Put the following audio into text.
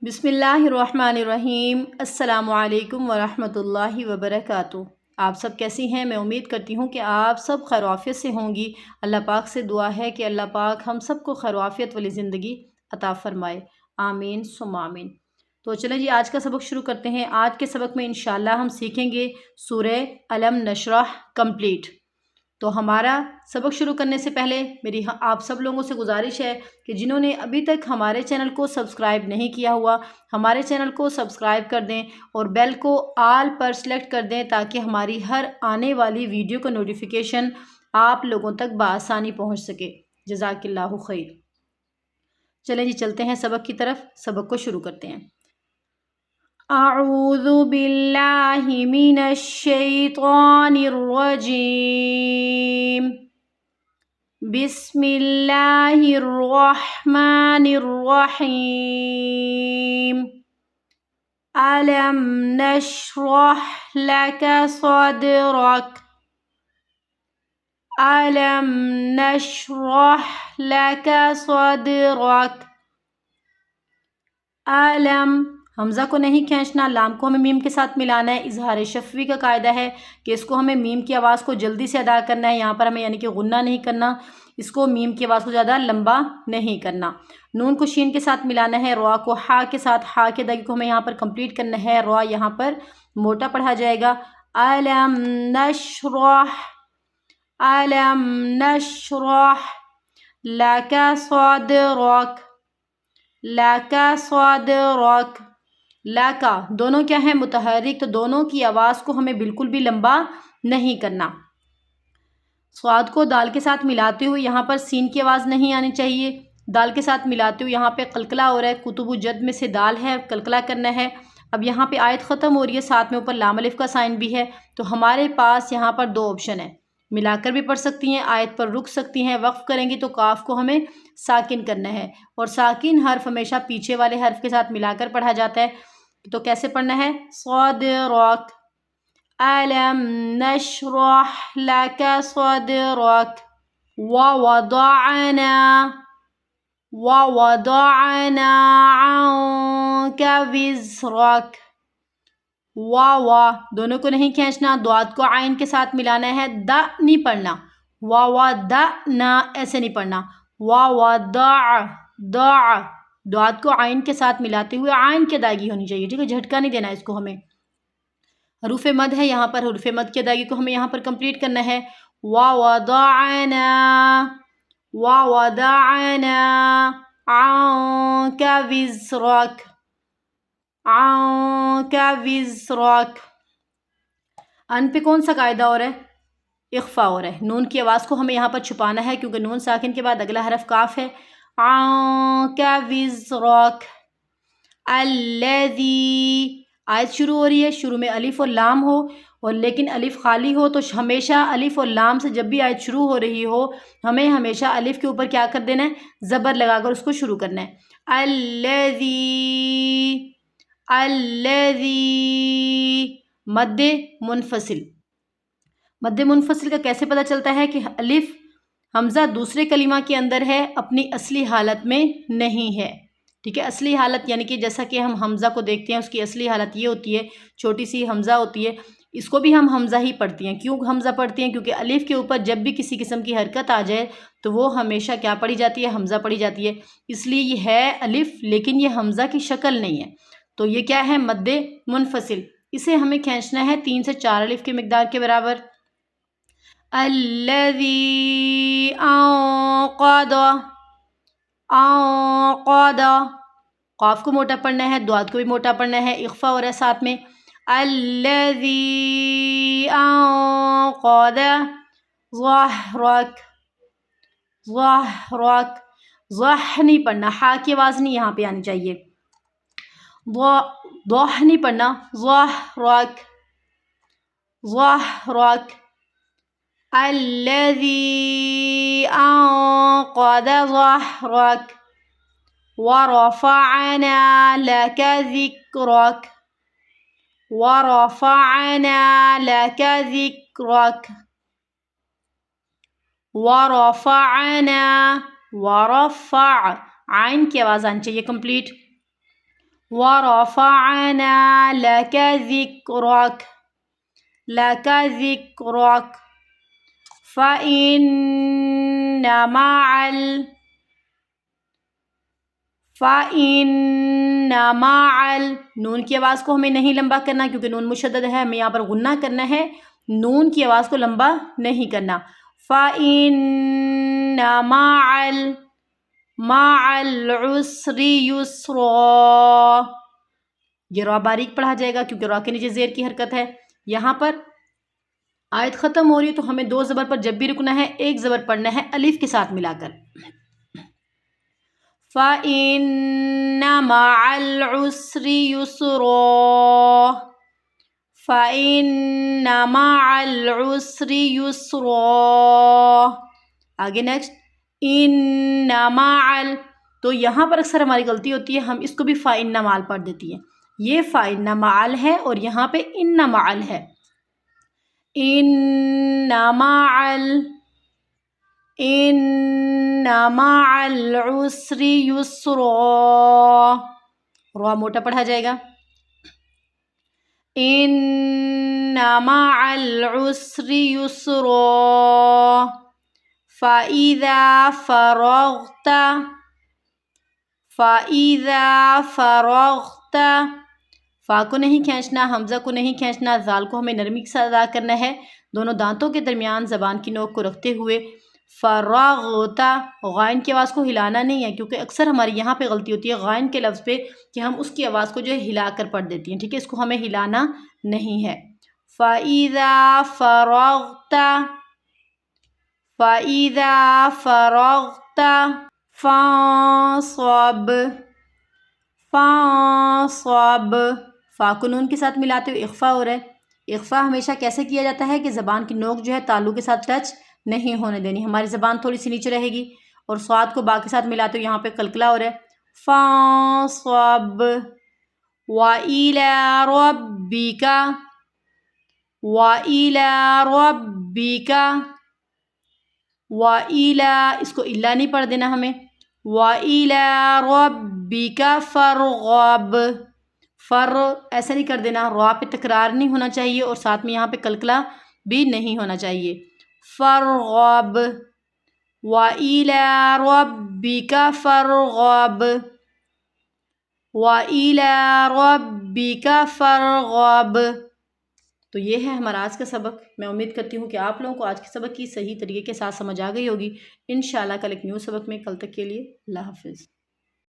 बिस्मिल्लाहिर्रहमानिर्रहीम। अस्सलामुअलैकुम वरहमतुल्लाहि वबरकातुहू। आप सब कैसी हैं? मैं उम्मीद करती हूँ कि आप सब खैर आफियत से होंगी। अल्लाह पाक से दुआ है कि अल्लाह पाक हम सबको खैर आफियत वाली ज़िंदगी अता फ़रमाए। आमीन सुम्मा आमीन। तो चलें जी, आज का सबक शुरू करते हैं। आज के सबक में इंशाअल्लाह हम सीखेंगे सूरह अलम नशरह कंप्लीट। तो हमारा सबक शुरू करने से पहले मेरी आप सब लोगों से गुजारिश है कि जिन्होंने अभी तक हमारे चैनल को सब्सक्राइब नहीं किया हुआ, हमारे चैनल को सब्सक्राइब कर दें और बेल को आल पर सेलेक्ट कर दें ताकि हमारी हर आने वाली वीडियो का नोटिफिकेशन आप लोगों तक बआसानी पहुंच सके। जज़ाकिल्लाहु खैर। चलें जी, चलते हैं सबक की तरफ। सबक को शुरू करते हैं। अऊज़ु बिल्लाहि मिनश शैतानिर रजीम। बिस्मिल्लाहिर्रहमानिर्रहीम। अलम नशरह लक सदरक। अलम नशरह लक सदरक। अलम, हमज़ा को नहीं खींचना, लाम को हमें मीम के साथ मिलाना है। इजहार शफ़वी का कायदा है कि इसको हमें मीम की आवाज़ को जल्दी से अदा करना है। यहाँ पर हमें यानी कि गुन्ना नहीं करना, इसको मीम की आवाज़ को ज़्यादा लंबा नहीं करना। नून को शीन के साथ मिलाना है। रॉ को हा के साथ, हा के दागे को हमें यहाँ पर कंप्लीट करना है। रॉ यहाँ पर मोटा पढ़ा जाएगा। अलम नशरह, अलम नशरह लक सदरक, लाका सदरक। लाका दोनों क्या है? मुतहर्रिक। तो दोनों की आवाज़ को हमें बिल्कुल भी लंबा नहीं करना। स्वाद को दाल के साथ मिलाते हुए यहाँ पर सीन की आवाज़ नहीं आनी चाहिए। दाल के साथ मिलाते हुए यहाँ पे कलकला हो रहा है। कुतुबु जद में से दाल है, कलकला करना है। अब यहाँ पे आयत ख़त्म हो रही है, साथ में ऊपर लाम अलिफ का साइन भी है। तो हमारे पास यहाँ पर दो ऑप्शन है, मिलाकर भी पढ़ सकती हैं, आयत पर रुक सकती हैं। वक्फ करेंगी तो काफ को हमें साकिन करना है और साकिन हर्फ हमेशा पीछे वाले हर्फ के साथ मिलाकर पढ़ा जाता है। तो कैसे पढ़ना है? सदरक, अलम नशरह लक सदरक, ववदअना, ववदअना अन्क विज़रक। वा दोनों को नहीं खींचना, द्वाद को आइन के साथ मिलाना है। द नहीं पढ़ना, वा द ना ऐसे नहीं पढ़ना। वा द द्वाद को आइन के साथ मिलाते हुए आइन की अदायगी होनी चाहिए, ठीक है? झटका नहीं देना इसको हमें। हरूफ मद है यहाँ पर, हरूफ मद की अदायगी को हमें यहाँ पर कंप्लीट करना है। ववदअना, ववदअना अन्क विज़रक, अन्का विज़रक। अन पे कौन सा कायदा हो रहा है? इख्फा हो रहा है। नून की आवाज़ को हमें यहाँ पर छुपाना है क्योंकि नून साकिन के बाद अगला हरफ काफ है। अन्का विज़रक। अल्लज़ी, आयत शुरू हो रही है, शुरू में अलिफ और लाम हो और लेकिन अलिफ खाली हो, तो हमेशा अलिफ और लाम से जब भी आयत शुरू हो रही हो हमें हमेशा अलिफ के ऊपर क्या कर देना है? ज़बर लगाकर उसको शुरू करना है। अल्लज़ी, अल्लज़ी। मद्दे मुनफसिल, मद्दे मुनफसिल का कैसे पता चलता है कि अलिफ हमज़ा दूसरे कलिमा के अंदर है, अपनी असली हालत में नहीं है, ठीक है? असली हालत यानी कि जैसा कि हम हमज़ा को देखते हैं, उसकी असली हालत ये होती है, छोटी सी हमज़ा होती है, इसको भी हम हमज़ा ही पढ़ती हैं। क्यों हमज़ा पढ़ती हैं? क्योंकि अलिफ के ऊपर जब भी किसी किस्म की हरकत आ जाए तो वो हमेशा क्या पढ़ी जाती है? हमज़ा पढ़ी जाती है। इसलिए ये है अलिफ, लेकिन ये हमज़ा की शक्ल नहीं है। तो ये क्या है? मद्दे मुनफसिल। इसे हमें खींचना है 3 से 4 अलिफ के मिकदार के बराबर। अल्लज़ी अंक़द, अंक़द। क़ाफ को मोटा पढ़ना है, द्वाद को भी मोटा पढ़ना है, इख्फा हो रहा है साथ में। अल्लज़ी अंक़द ज़हरक, ज़हरक। ज़ह नहीं पढ़ना, हा की आवाज़ नहीं यहाँ पे आनी चाहिए। ज़ह नहीं पढ़ना, ज़हरक, ज़हरक। अल्लज़ी अंक़द ज़हरक वरफ़अना लक ज़िक्रक, वरफ़अना लक ज़िक्रक, वरफ़अना, वरफ़अ। आइन की आवाज़ आनी चाहिए कंप्लीट। ورفعنا لك ذكرك لك ذكرك فإن مع نون کی آواز کو ہمیں نہیں لمبا کرنا کیونکہ نون مشدد ہے، ہمیں یہاں پر غنہ کرنا ہے، نون کی آواز کو لمبا نہیں کرنا۔ فَإِنَّ مَعَ الْعُسْرِ يُسْرًا، یہ را باریک پڑھا جائے گا کیونکہ را کے نیچے زیر کی حرکت ہے۔ یہاں پر آیت ختم ہو رہی ہے تو ہمیں دو زبر پر جب بھی رکنا ہے ایک زبر پڑھنا ہے الف کے ساتھ ملا کر۔ فَإِنَّ مَعَ الْعُسْرِ يُسْرًا فَإِنَّ مَعَ الْعُسْرِ يُسْرًا۔ آگے نیکسٹ اِنَّ مَعَ، تو یہاں پر اکثر ہماری غلطی ہوتی ہے، ہم اس کو بھی فَإِنَّ مَعَ پڑھ دیتی ہیں، یہ فَإِنَّ مَعَ ہے اور یہاں پہ اِنَّ مَعَ ہے۔ اِنَّ مَعَ الْعُسْرِ يُسْرًا، را موٹا پڑھا جائے گا۔ اِنَّ مَعَ الْعُسْرِ يُسْرًا فَإِذَا فَرَغْتَ، فا کو نہیں کھینچنا، حمزہ کو نہیں کھینچنا، زال کو ہمیں نرمی کے ساتھ ادا کرنا ہے، دونوں دانتوں کے درمیان زبان کی نوک کو رکھتے ہوئے۔ فَرَغْتَ، غائن کی آواز کو ہلانا نہیں ہے کیونکہ اکثر ہماری یہاں پہ غلطی ہوتی ہے غائن کے لفظ پہ کہ ہم اس کی آواز کو جو ہے ہلا کر پڑھ دیتی ہیں، ٹھیک ہے، اس کو ہمیں ہلانا نہیں ہے۔ فَإِذَا فَرَغْتَ فَانصَبْ، فا کو نون کے ساتھ ملاتے ہوئے اخفا ہو رہا ہے۔ اخفا ہمیشہ کیسے کیا جاتا ہے کہ زبان کی نوک جو ہے تالو کے ساتھ ٹچ نہیں ہونے دینی، ہماری زبان تھوڑی سی نیچے رہے گی، اور صاد کو با کے ساتھ ملاتے ہوئے یہاں پہ قلقلہ ہو رہا ہے۔ فَانصَبْ وَإِلَىٰ رَبِّكَ وَإِلَىٰ، اس کو الا نہیں پڑھ دینا ہمیں۔ وَإِلَىٰ رَبِّكَ فَارْغَب، فر ایسے نہیں کر دینا، را پہ تکرار نہیں ہونا چاہیے اور ساتھ میں یہاں پہ قلقلہ بھی نہیں ہونا چاہیے۔ فَارْغَب وَإِلَىٰ رَبِّكَ فَارْغَب وَإِلَىٰ رَبِّكَ فَارْغَب۔ تو یہ ہے ہمارا آج کا سبق، میں امید کرتی ہوں کہ آپ لوگوں کو آج کے سبق کی صحیح طریقے کے ساتھ سمجھ آ گئی ہوگی۔ انشاءاللہ کل ایک نیو سبق میں، کل تک کے لیے اللہ حافظ۔